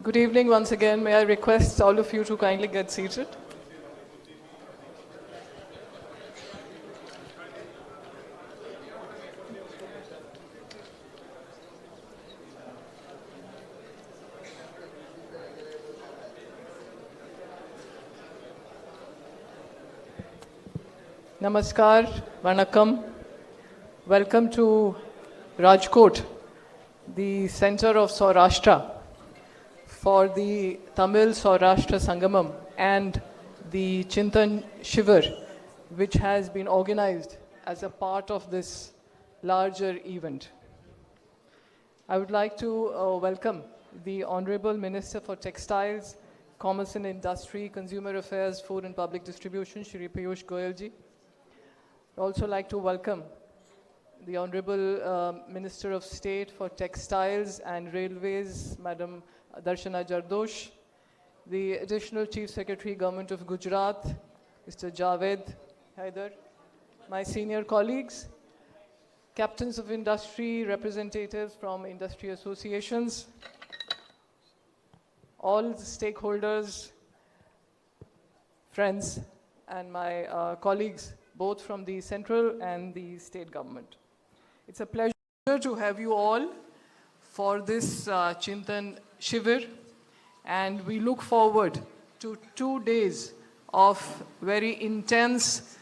Good evening once again. May I request all of you to kindly get seated? Namaskar, Vanakkam. Welcome to RAjkot, the center of Saurashtra, for the Tamil Saurashtra Sangamam and the Chintan Shivir, which has been organized as a part of this larger event. I would like to welcome the Honorable Minister for Textiles, Commerce and Industry, Consumer Affairs, Food and Public Distribution, Shri Piyush Goyal ji. I'd also like to welcome the Honorable Minister of State for Textiles and Railways, Madam Darshana Jardosh, the Additional Chief Secretary, Government of Gujarat, Mr. Javed Haider, my senior colleagues, captains of industry, representatives from industry associations, all the stakeholders, friends, and my colleagues, both from the central and the state government. It's a pleasure to have you all for this Chintan Shivir, and we look forward to 2 days of very intense,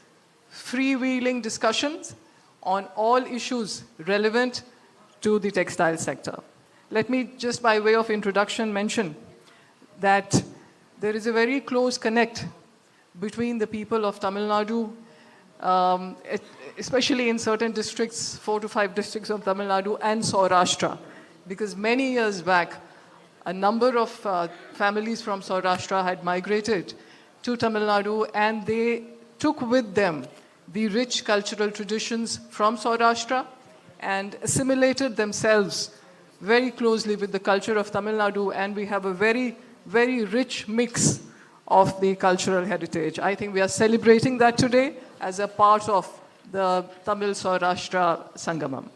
freewheeling discussions on all issues relevant to the textile sector. Let me just by way of introduction mention that there is a very close connect between the people of Tamil Nadu, especially in certain districts, 4 to 5 districts of Tamil Nadu and Saurashtra, because many years back, a number of families from Saurashtra had migrated to Tamil Nadu, and they took with them the rich cultural traditions from Saurashtra and assimilated themselves very closely with the culture of Tamil Nadu, and we have a very, very rich mix of the cultural heritage. I think we are celebrating that today as a part of the Tamil Saurashtra Sangamam.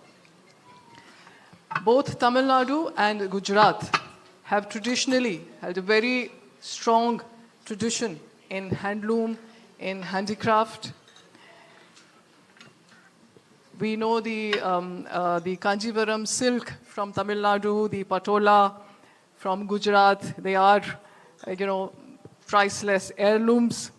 Both Tamil Nadu and Gujarat have traditionally had a very strong tradition in handloom, in handicraft. We know the Kanjivaram silk from Tamil Nadu, the Patola from Gujarat. They are, priceless heirlooms.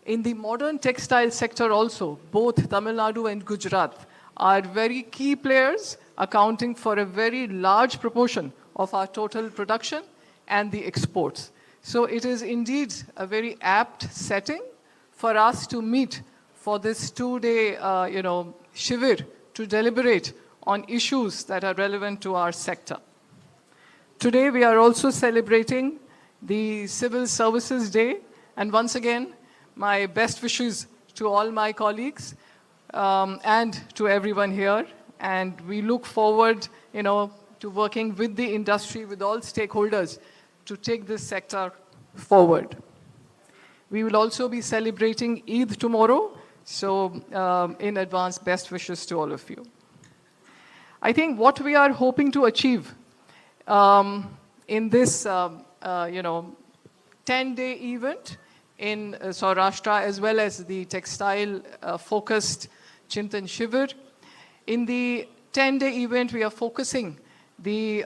In the modern textile sector also, both Tamil Nadu and Gujarat are very key players, accounting for a very large proportion of our total production and the exports. So it is indeed a very apt setting for us to meet for this 2-day, shivir, to deliberate on issues that are relevant to our sector. Today we are also celebrating the Civil Services Day, and once again, my best wishes to all my colleagues and to everyone here. And we look forward, to working with the industry, with all stakeholders, to take this sector forward. We will also be celebrating Eid tomorrow, so in advance, best wishes to all of you. I think what we are hoping to achieve in this, 10-day event in Saurashtra, as well as the textile-focused Chintan Shivir. In the 10-day event, we are focusing the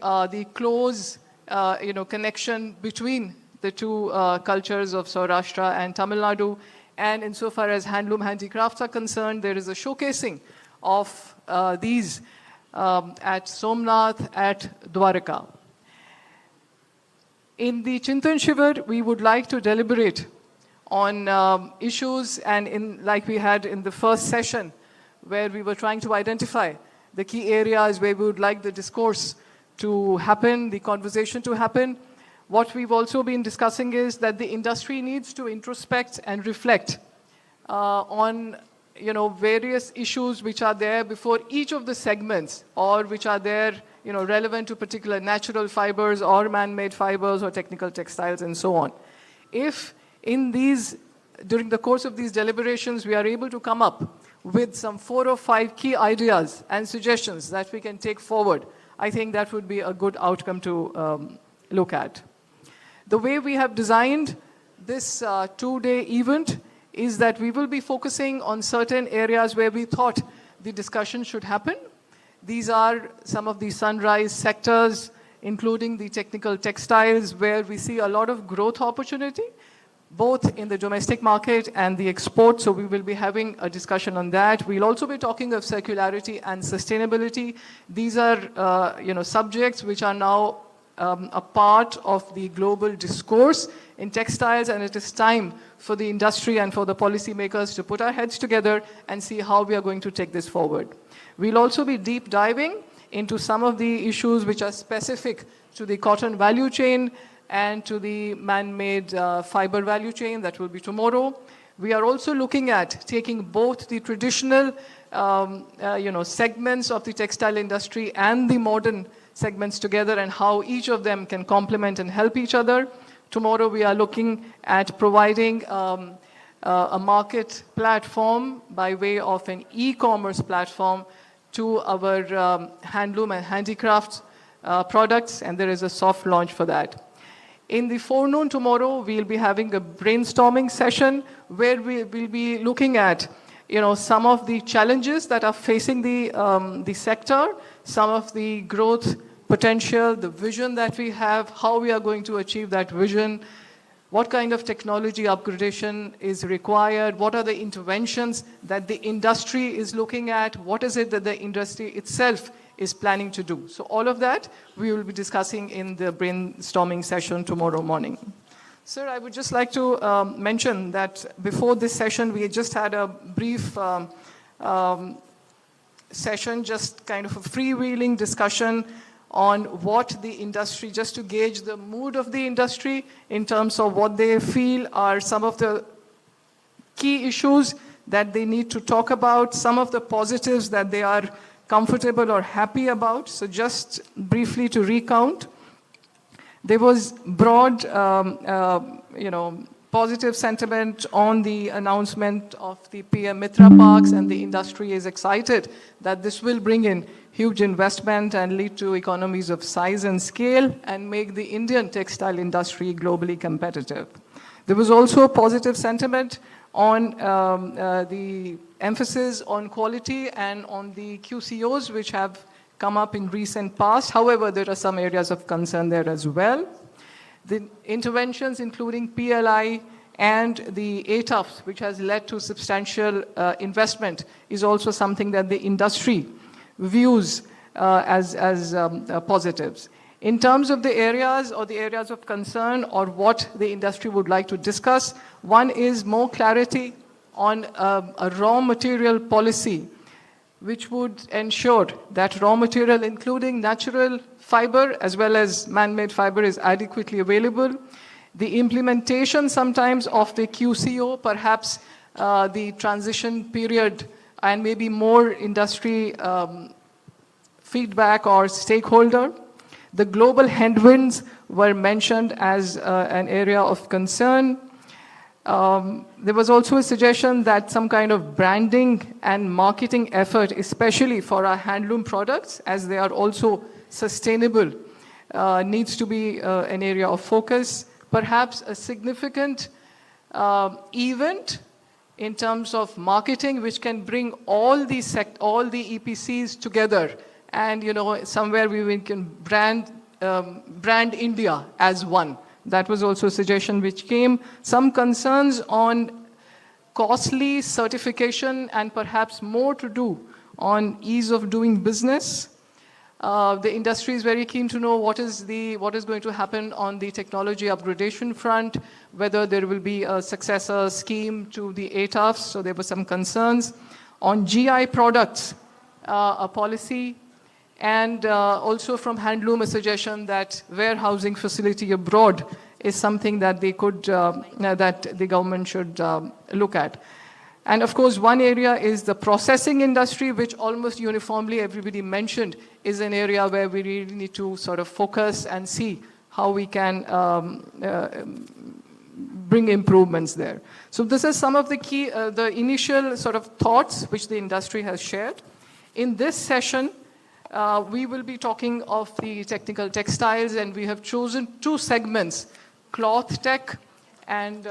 close, connection between the two cultures of Saurashtra and Tamil Nadu. And insofar as handloom handicrafts are concerned, there is a showcasing of these at Somnath, at Dwarka. In the Chintan Shivir, we would like to deliberate on issues, and like we had in the first session, where we were trying to identify the key areas where we would like the discourse to happen, the conversation to happen. What we've also been discussing is that the industry needs to introspect and reflect on various issues which are there before each of the segments, or which are there relevant to particular natural fibers or man-made fibers or technical textiles and so on. If during the course of these deliberations, we are able to come up with some 4 or 5 key ideas and suggestions that we can take forward, I think that would be a good outcome to look at. The way we have designed this two-day event is that we will be focusing on certain areas where we thought the discussion should happen. These are some of the sunrise sectors, including the technical textiles, where we see a lot of growth opportunity, both in the domestic market and the export. So we will be having a discussion on that. We'll also be talking of circularity and sustainability. These are subjects which are now a part of the global discourse in textiles, and it is time for the industry and for the policymakers to put our heads together and see how we are going to take this forward. We'll also be deep diving into some of the issues which are specific to the cotton value chain and to the man-made fiber value chain. That will be tomorrow. We are also looking at taking both the traditional segments of the textile industry and the modern segments together and how each of them can complement and help each other. Tomorrow we are looking at providing a market platform by way of an e-commerce platform to our handloom and handicrafts products, and there is a soft launch for that. In the forenoon tomorrow, we'll be having a brainstorming session where we will be looking at some of the challenges that are facing the sector, some of the growth potential, the vision that we have, how we are going to achieve that vision, what kind of technology upgradation is required, what are the interventions that the industry is looking at, what is it that the industry itself is planning to do. So all of that we will be discussing in the brainstorming session tomorrow morning. Sir, I would just like to mention that before this session, we just had a brief session, just kind of a freewheeling discussion on what the industry, just to gauge the mood of the industry in terms of what they feel are some of the key issues that they need to talk about, some of the positives that they are comfortable or happy about. So just briefly to recount, there was broad, positive sentiment on the announcement of the PM Mitra Parks, and the industry is excited that this will bring in huge investment and lead to economies of size and scale and make the Indian textile industry globally competitive. There was also a positive sentiment on the emphasis on quality and on the QCOs which have come up in recent past. However, there are some areas of concern there as well. The interventions including PLI and the ATUFs, which has led to substantial investment, is also something that the industry views as positives. In terms of the areas of concern or what the industry would like to discuss, one is more clarity on a raw material policy which would ensure that raw material, including natural fiber as well as man-made fiber, is adequately available. The implementation sometimes of the QCO, perhaps the transition period, and maybe more industry feedback or stakeholder. The global headwinds were mentioned as an area of concern. There was also a suggestion that some kind of branding and marketing effort, especially for our handloom products, as they are also sustainable, needs to be an area of focus. Perhaps a significant event in terms of marketing, which can bring all the EPCs together, and somewhere we can brand India as one. That was also a suggestion which came. Some concerns on costly certification and perhaps more to do on ease of doing business. The industry is very keen to know what is going to happen on the technology upgradation front, whether there will be a successor scheme to the ATUFs. So there were some concerns on GI products, a policy. And also from handloom, a suggestion that warehousing facility abroad is something that they could, that the government should look at. And of course, one area is the processing industry, which almost uniformly everybody mentioned is an area where we really need to sort of focus and see how we can bring improvements there. So this is some of the key, the initial sort of thoughts which the industry has shared. In this session, We will be talking of the technical textiles, and we have chosen two segments, cloth tech and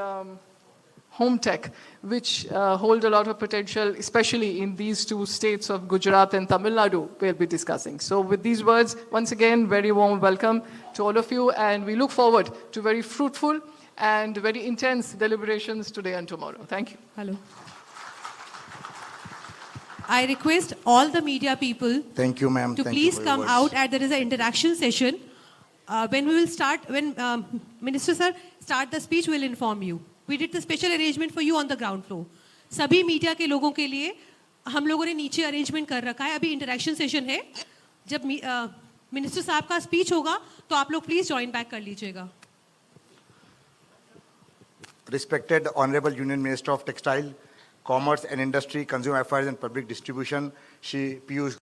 home tech, which hold a lot of potential, especially in these two states of Gujarat and Tamil Nadu, we'll be discussing. So with these words, once again, very warm welcome to all of you, and we look forward to very fruitful and very intense deliberations today and tomorrow. Thank you. Hello. I request all the media people Thank you, ma'am. to Thank you please for your come words. out as there is an interaction session. When we will start, when Minister Sir start the speech, we will inform you. We did the special arrangement for you on the ground floor. सभी media के लोगों के लिए हम लोगों ने नीचे arrangement कर रखा है. अभी इंटरेक्शन सेशन है. जब मिनिस्टर साहब का स्पीच होगा तो आप लोग प्लीज ज्वाइन बैक कर लीजिएगा. Respected Honorable Union Minister of Textile, Commerce and Industry, Consumer Affairs and Public Distribution, Shri Piyush